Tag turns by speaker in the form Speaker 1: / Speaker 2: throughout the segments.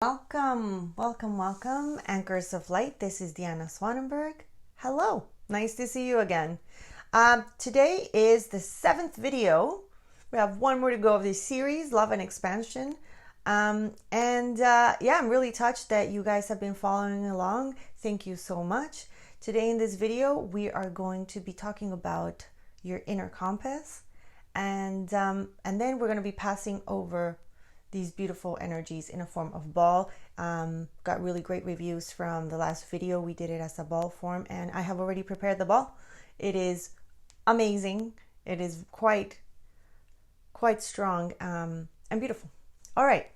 Speaker 1: Welcome, welcome, welcome, Anchors of Light. This is Deanna Swanenberg. Hello, nice to see you again. Today is the 7th video. We have one more to go of this series, Love and Expansion. I'm really touched that you guys have been following along. Thank you so much. Today in this video, we are going to be talking about your inner compass, and then we're going to be passing over these beautiful energies in a form of ball. Got really great reviews from the last video. We did it as a ball form, and I have already prepared the ball. It is amazing. It is quite strong and beautiful. All right,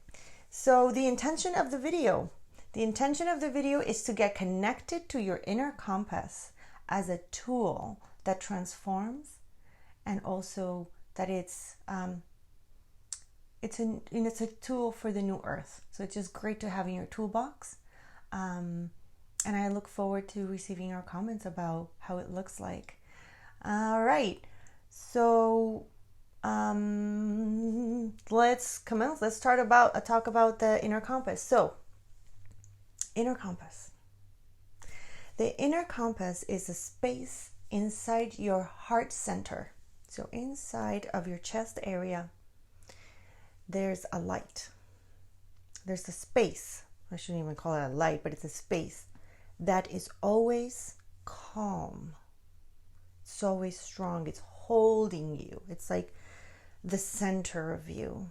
Speaker 1: so the intention of the video is to get connected to your inner compass as a tool that transforms, and also that it's a tool for the new earth. So it's just great to have in your toolbox. And I look forward to receiving your comments about how it looks like. All right. So let's commence. Let's talk about the inner compass. So, inner compass. The inner compass is a space inside your heart center. So inside of your chest area, there's a light. There's a space. I shouldn't even call it a light, but it's a space that is always calm. It's always strong. It's holding you. It's like the center of you.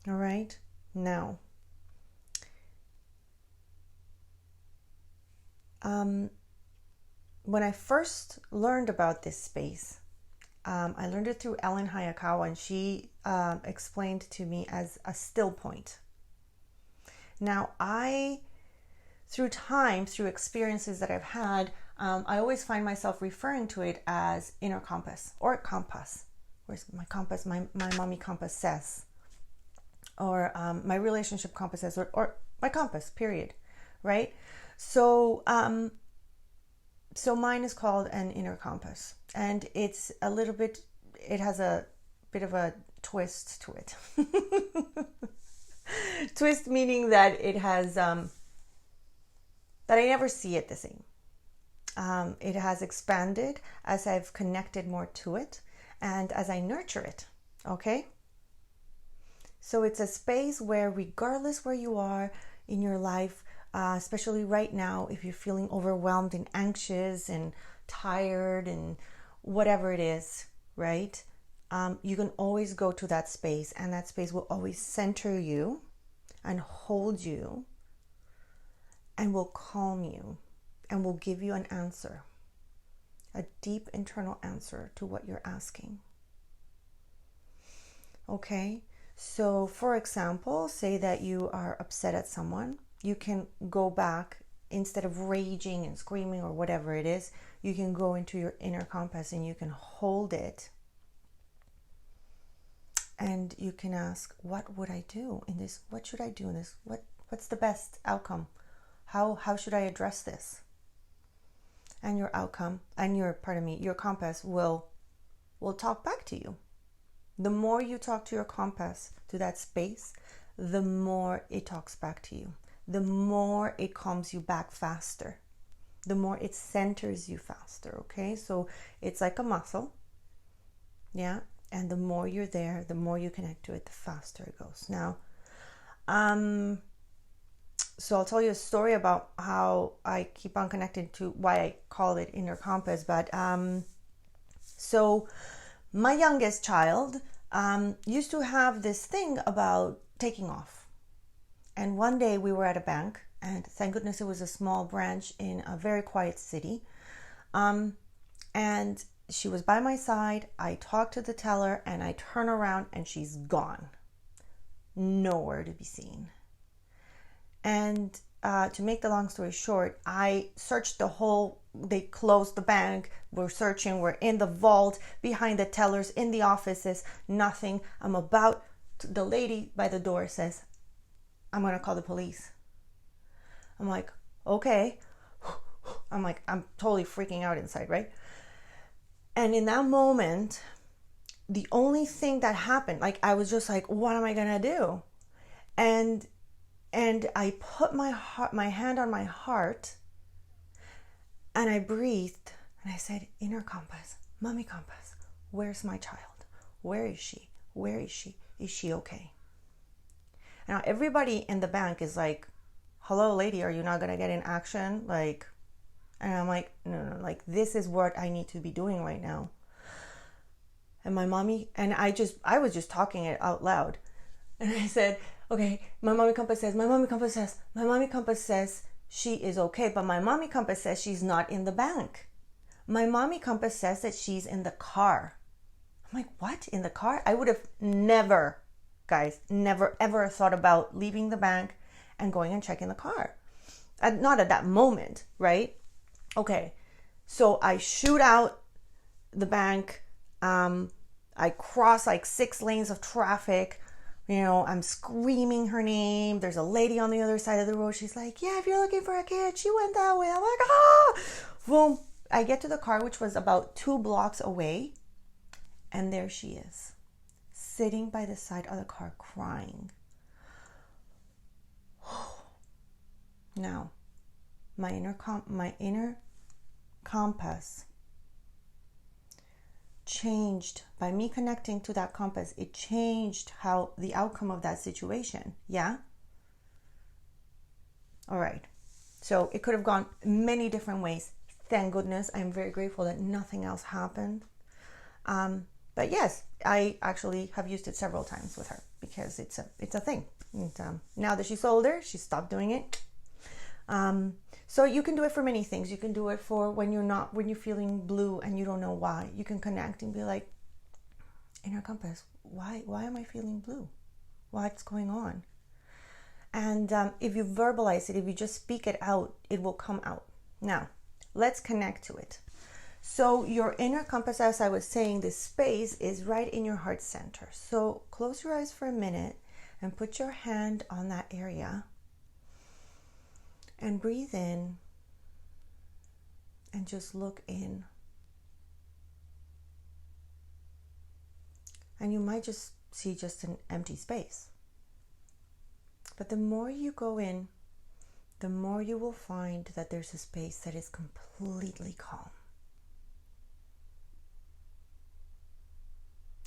Speaker 1: All right? Now, when I first learned about this space, I learned it through Ellen Hayakawa, and she explained to me as a still point. Now, through experiences that I've had, I always find myself referring to it as inner compass or compass. Where's my compass? My mommy compass says, or my relationship compass says, or my compass. Period. Right? So mine is called an inner compass, and it has a bit of a twist to it. Twist meaning that it has, that I never see it the same. It has expanded as I've connected more to it and as I nurture it. Okay? So it's a space where, regardless where you are in your life, especially right now, if you're feeling overwhelmed and anxious and tired and whatever it is, right? You can always go to that space, and that space will always center you and hold you and will calm you and will give you an answer, a deep internal answer to what you're asking. Okay? So, for example, say that you are upset at someone. You can go back, instead of raging and screaming or whatever it is, you can go into your inner compass and you can hold it. And you can ask, what would I do in this? What should I do in this? What's the best outcome? How should I address this? And your compass will talk back to you. The more you talk to your compass, to that space, the more it talks back to you. The more it calms you back faster, the more it centers you faster. Okay, so it's like a muscle, yeah, and the more you're there, the more you connect to it, the faster it goes. Now, so I'll tell you a story about how I keep on connected to why I call it inner compass. But so my youngest child used to have this thing about taking off. And one day we were at a bank, and thank goodness it was a small branch in a very quiet city. And she was by my side. I talked to the teller, and I turn around and she's gone. Nowhere to be seen. And to make the long story short, I searched they closed the bank. We're searching. We're in the vault, behind the tellers, in the offices, nothing. The lady by the door says, I'm going to call the police. I'm like, okay. I'm totally freaking out inside, right? And in that moment, the only thing that happened, I was just like, what am I going to do? And And I put my hand on my heart, and I breathed, and I said, inner compass, mommy compass, where's my child? Where is she? Where is she? Is she okay? Now everybody in the bank is like, hello lady, are you not gonna get in action? Like, and I'm like, no, like this is what I need to be doing right now. And my mommy, and I was just talking it out loud. And I said, okay, my mommy compass says she is okay, but my mommy compass says she's not in the bank. My mommy compass says that she's in the car. I'm like, what? In the car? I would have never ever thought about leaving the bank and going and checking the car. Not at that moment, right? Okay, so I shoot out the bank. I cross like 6 lanes of traffic. I'm screaming her name. There's a lady on the other side of the road. She's like, yeah, if you're looking for a kid, she went that way. I'm like, ah! Boom. I get to the car, which was about 2 blocks away. And there she is, sitting by the side of the car, crying. Now, my inner compass changed by me connecting to that compass. It changed how the outcome of that situation. Yeah. All right. So it could have gone many different ways. Thank goodness. I'm very grateful that nothing else happened. But yes, I actually have used it several times with her because it's a thing. And, now that she's older, she stopped doing it. So you can do it for many things. You can do it for when you're feeling blue and you don't know why. You can connect and be like, inner compass, why am I feeling blue? What's going on? And if you verbalize it, if you just speak it out, it will come out. Now, let's connect to it. So your inner compass, as I was saying, this space is right in your heart center. So close your eyes for a minute and put your hand on that area. And breathe in and just look in. And you might just see just an empty space. But the more you go in, the more you will find that there's a space that is completely calm.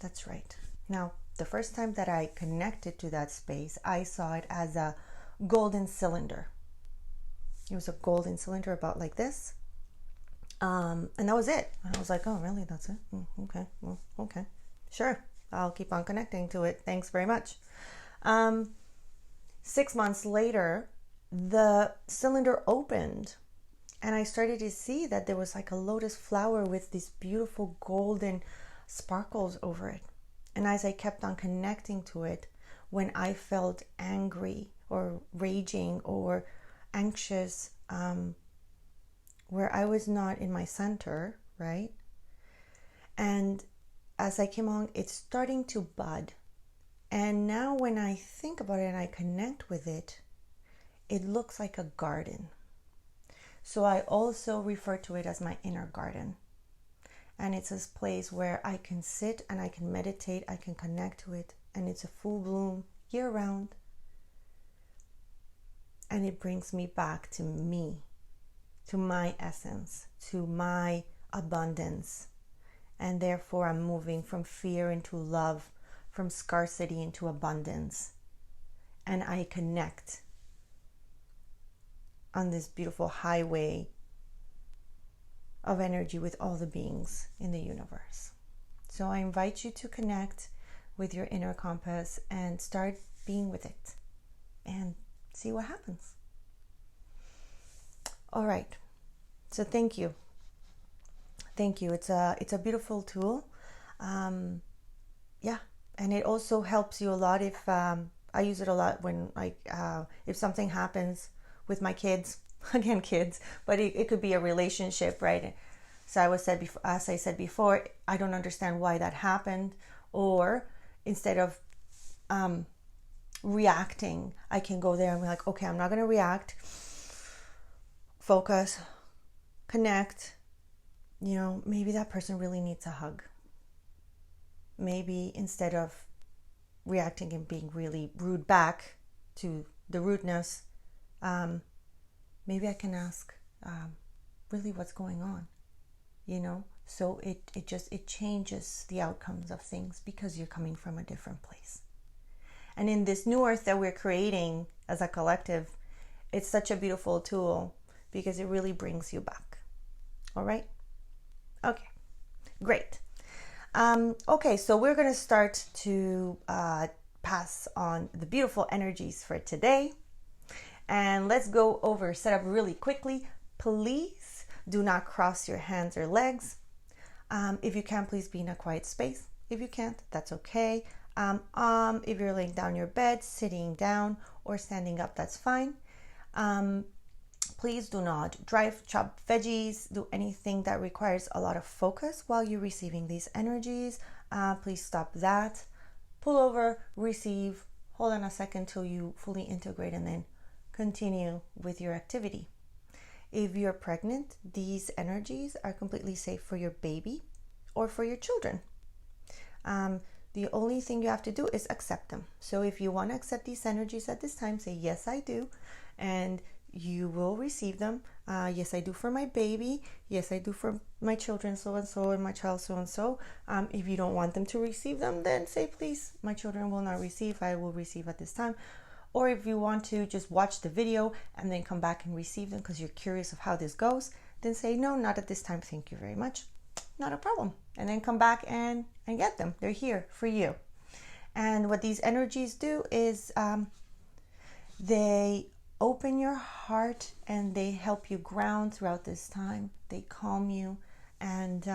Speaker 1: That's right. Now, the first time that I connected to that space, I saw it as a golden cylinder. It was a golden cylinder about like this. And that was it. And I was like, oh, really? That's it? Okay. Well, okay. Sure. I'll keep on connecting to it. Thanks very much. 6 months later, the cylinder opened and I started to see that there was like a lotus flower with these beautiful golden sparkles over it. And as I kept on connecting to it, when I felt angry or raging or anxious, where I was not in my center, right? And as I came along, it's starting to bud. And now when I think about it and I connect with it, it looks like a garden. So I also refer to it as my inner garden. And it's this place where I can sit and I can meditate, I can connect to it, and it's a full bloom year round. And it brings me back to me, to my essence, to my abundance. And therefore I'm moving from fear into love, from scarcity into abundance. And I connect on this beautiful highway of energy with all the beings in the universe. So I invite you to connect with your inner compass and start being with it and see what happens. All right. So thank you. Thank you. It's a beautiful tool. Yeah. And it also helps you a lot if I use it a lot when if something happens with my kids. Again, kids, but it could be a relationship, right? So as I said before, I don't understand why that happened, or instead of reacting, I can go there and be like, okay, I'm not going to react. Focus, connect. Maybe that person really needs a hug. Maybe instead of reacting and being really rude back to the rudeness, maybe I can ask really what's going on, you know? So it changes the outcomes of things because you're coming from a different place. And in this new earth that we're creating as a collective, it's such a beautiful tool because it really brings you back. All right? Okay, great. Okay, so we're going to start to pass on the beautiful energies for today. And let's go over setup really quickly. Please do not cross your hands or legs. If you can, please be in a quiet space. If you can't, that's okay. If you're laying down your bed, sitting down, or standing up, that's fine. Please do not drive, chop veggies, do anything that requires a lot of focus while you're receiving these energies. Please stop that. Pull over, receive, hold on a second till you fully integrate, and then continue with your activity. If you're pregnant, these energies are completely safe for your baby or for your children. The only thing you have to do is accept them. So if you want to accept these energies at this time, say, yes, I do. And you will receive them. Yes, I do for my baby. Yes, I do for my children, so-and-so, and my child, so-and-so. If you don't want them to receive them, then say, please, my children will not receive. I will receive at this time. Or if you want to just watch the video and then come back and receive them because you're curious of how this goes, then say, no, not at this time. Thank you very much. Not a problem. And then come back and get them. They're here for you. And what these energies do is they open your heart and they help you ground throughout this time. They calm you, and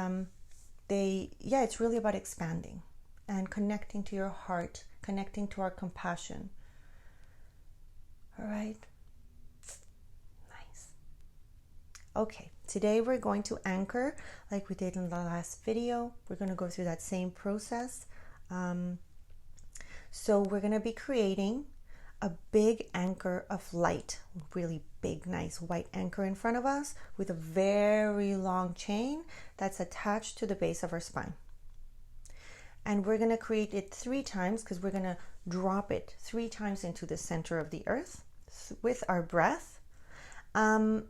Speaker 1: it's really about expanding and connecting to your heart, connecting to our compassion. All right. Nice. Okay, today we're going to anchor like we did in the last video. We're going to go through that same process. So we're going to be creating a big anchor of light, really big, nice white anchor in front of us with a very long chain that's attached to the base of our spine. And we're going to create it 3 times because we're going to drop it 3 times into the center of the earth with our breath. After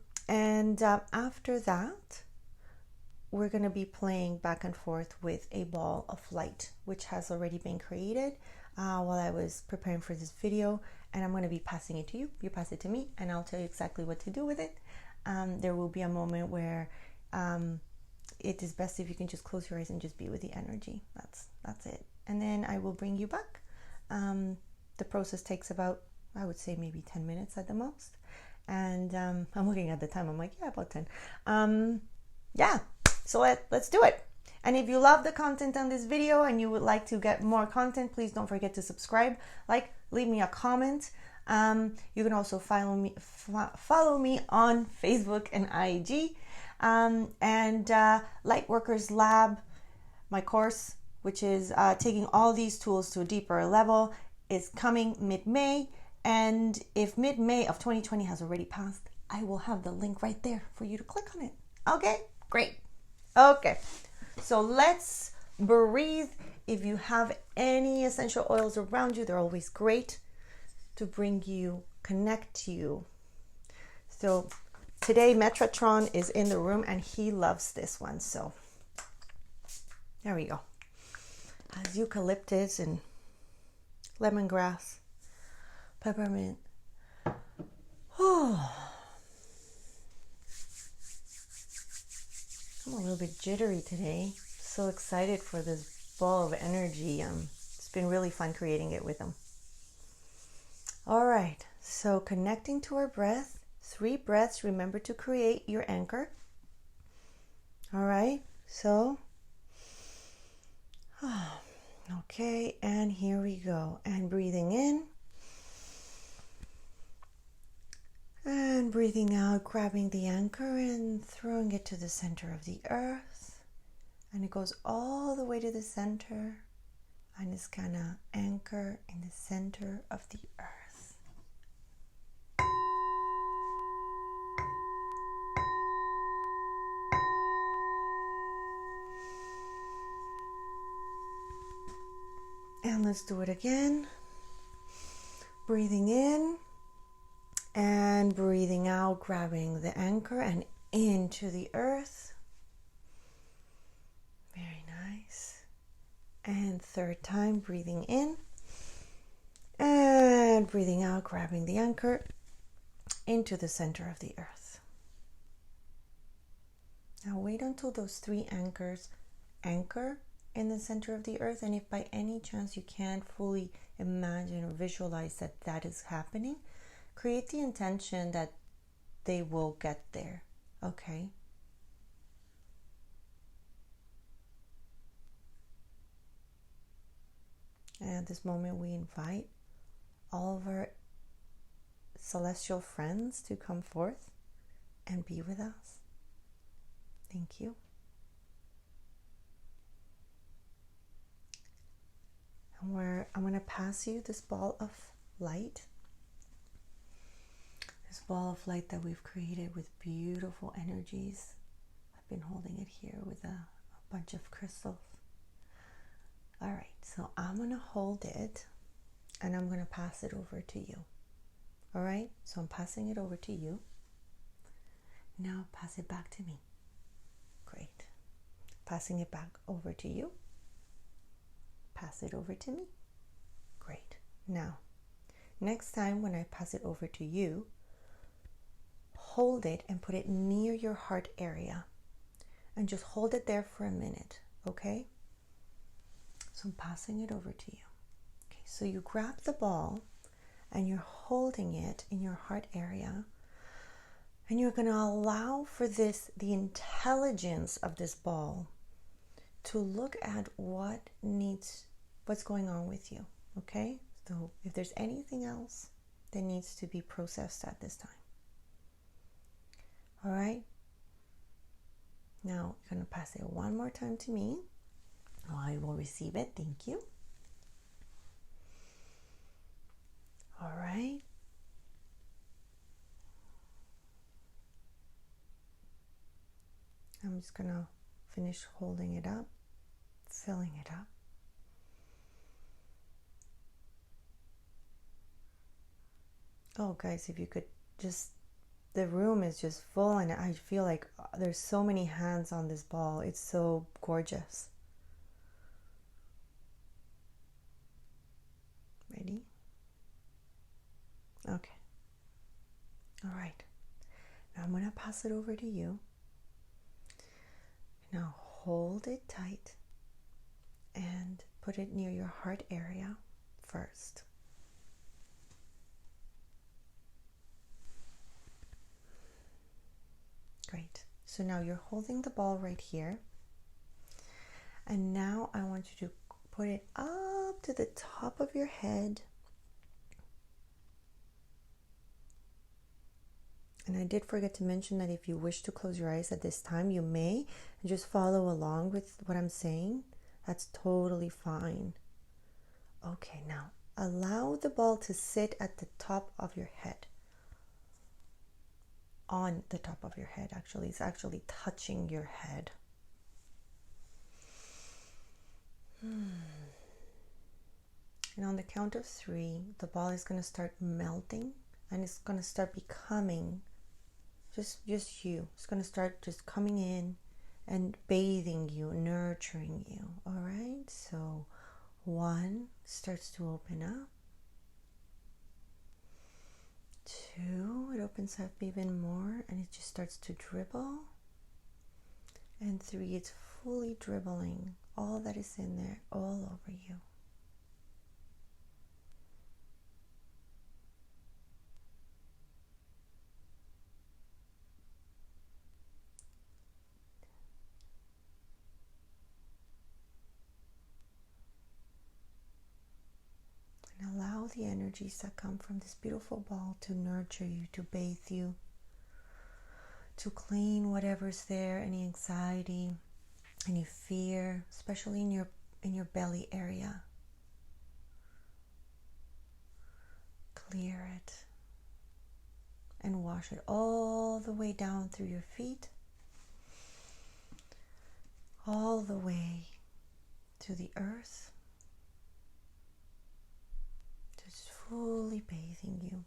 Speaker 1: that, we're going to be playing back and forth with a ball of light, which has already been created while I was preparing for this video. And I'm going to be passing it to you. You pass it to me, and I'll tell you exactly what to do with it. There will be a moment where it is best if you can just close your eyes and just be with the energy. That's it. And then I will bring you back. The process takes about, I would say, maybe 10 minutes at the most. And I'm looking at the time. I'm like, yeah, about 10. So let's do it. And if you love the content on this video and you would like to get more content, please don't forget to subscribe, leave me a comment. You can also follow me on Facebook and IG. Lightworkers Lab, my course, which is taking all these tools to a deeper level, is coming mid-May. And if mid-May of 2020 has already passed, I will have the link right there for you to click on it. Okay, great. Okay, so let's breathe. If you have any essential oils around you, they're always great to connect you. So today Metatron is in the room and he loves this one. So there we go. Has eucalyptus and lemongrass, peppermint. Oh, I'm a little bit jittery today. So excited for this ball of energy. It's been really fun creating it with them. All right, so connecting to our breath, 3 breaths. Remember to create your anchor. All right, so okay, and here we go. And breathing in and breathing out, grabbing the anchor and throwing it to the center of the earth. And it goes all the way to the center and it's gonna anchor in the center of the earth. And let's do it again. Breathing in And breathing out, grabbing the anchor and into the earth. Very nice. And third time, breathing in and breathing out, grabbing the anchor into the center of the earth. Now wait until those 3 anchors anchor in the center of the earth, and if by any chance you can't fully imagine or visualize that that is happening, create the intention that they will get there, okay? And at this moment, we invite all of our celestial friends to come forth and be with us. Thank you. And I'm going to pass you this ball of light. This ball of light that we've created with beautiful energies. I've been holding it here with a bunch of crystals. All right, so I'm going to hold it and I'm going to pass it over to you. All right, so I'm passing it over to you. Now pass it back to me. Great. Passing it back over to you. Pass it over to me. Great. Now, next time when I pass it over to you, hold it and put it near your heart area. And just hold it there for a minute, okay? So I'm passing it over to you. Okay, so you grab the ball and you're holding it in your heart area. And you're going to allow for the intelligence of this ball to look at what's going on with you, okay? So if there's anything else that needs to be processed at this time. All right? Now, you're going to pass it one more time to me. I will receive it. Thank you. All right. I'm just going to finish holding it up, filling it up. Oh, guys, if you could just, the room is just full and I feel like there's so many hands on this ball. It's so gorgeous. Ready? Okay. All right. Now I'm going to pass it over to you. Now hold it tight and put it near your heart area first. Great. So now you're holding the ball right here. And now I want you to put it up to the top of your head. And I did forget to mention that if you wish to close your eyes at this time, you may, and just follow along with what I'm saying. That's totally fine. Okay, now allow the ball to sit at the top of your head. On the top of your head, actually. It's actually touching your head. And on the count of 3, the ball is going to start melting and it's going to start becoming just you. It's going to start just coming in and bathing you, nurturing you. All right, so 1 starts to open up. 2, it opens up even more and it just starts to dribble. And 3, it's fully dribbling all that is in there all over you. And allow the energies that come from this beautiful ball to nurture you, to bathe you, to clean whatever's there, any anxiety, any fear, especially in your belly area. Clear it and wash it all the way down through your feet, all the way to the earth, just fully bathing you.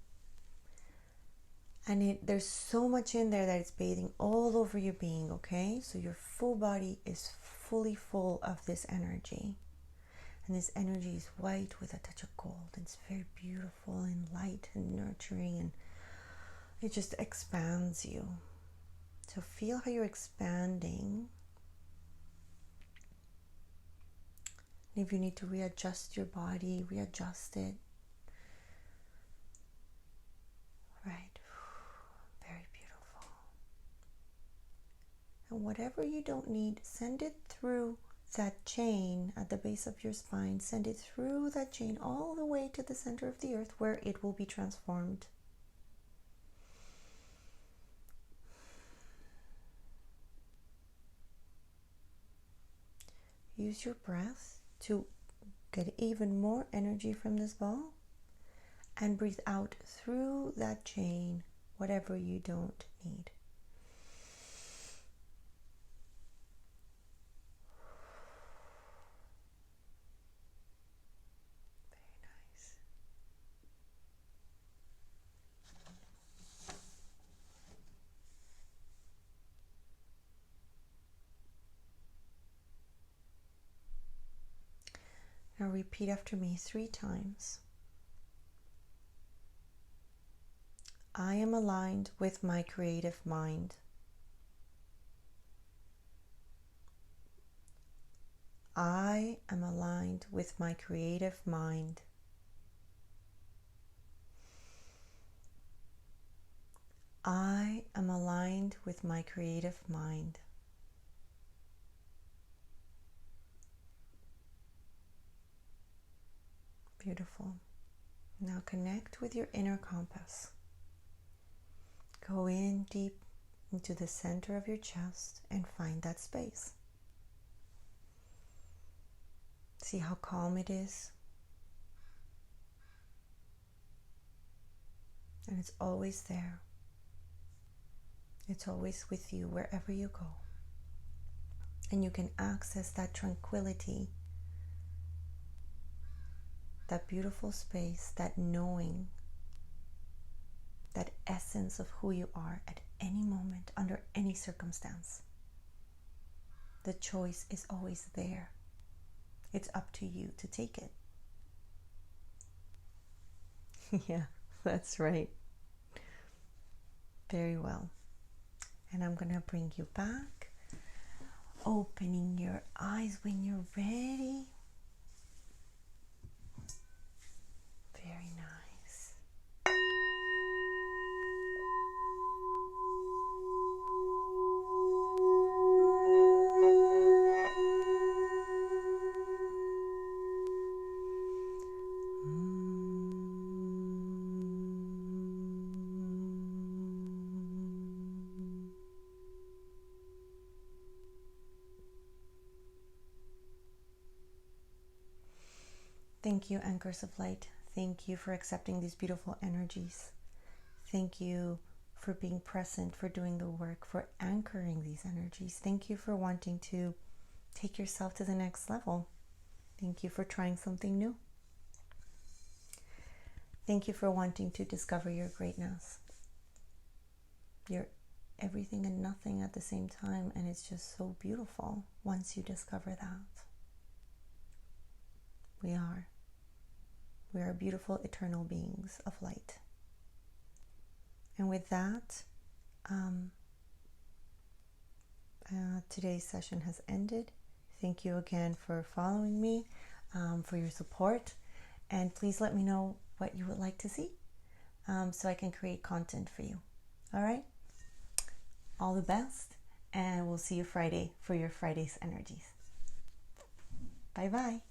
Speaker 1: And there's so much in there that it's bathing all over your being, okay? So your full body is fully full of this energy. And this energy is white with a touch of gold. It's very beautiful and light and nurturing, and it just expands you. So feel how you're expanding. And if you need to readjust your body, readjust it. Right. Very beautiful. And whatever you don't need, send it through that chain at the base of your spine. Send it through that chain all the way to the center of the earth, where it will be transformed. Use your breath to get even more energy from this ball, and breathe out through that chain whatever you don't need. Now repeat after me 3 times. I am aligned with my creative mind. I am aligned with my creative mind. I am aligned with my creative mind. Beautiful. Now connect with your inner compass. Go in deep into the center of your chest and find that space. See how calm it is. And it's always there. It's always with you wherever you go. And you can access that tranquility, that beautiful space, that knowing, that essence of who you are at any moment, under any circumstance. The choice is always there. It's up to you to take it. Yeah, that's right. Very well. And I'm going to bring you back, opening your eyes when you're ready. Very nice. Thank you, anchors of light. Thank you for accepting these beautiful energies. Thank you for being present, for doing the work, for anchoring these energies. Thank you for wanting to take yourself to the next level. Thank you for trying something new. Thank you for wanting to discover your greatness. You're everything and nothing at the same time, and it's just so beautiful once you discover that. We are beautiful, eternal beings of light. And with that, today's session has ended. Thank you again for following me, for your support. And please let me know what you would like to see, so I can create content for you. All right? All the best, and we'll see you Friday for your Friday's energies. Bye-bye.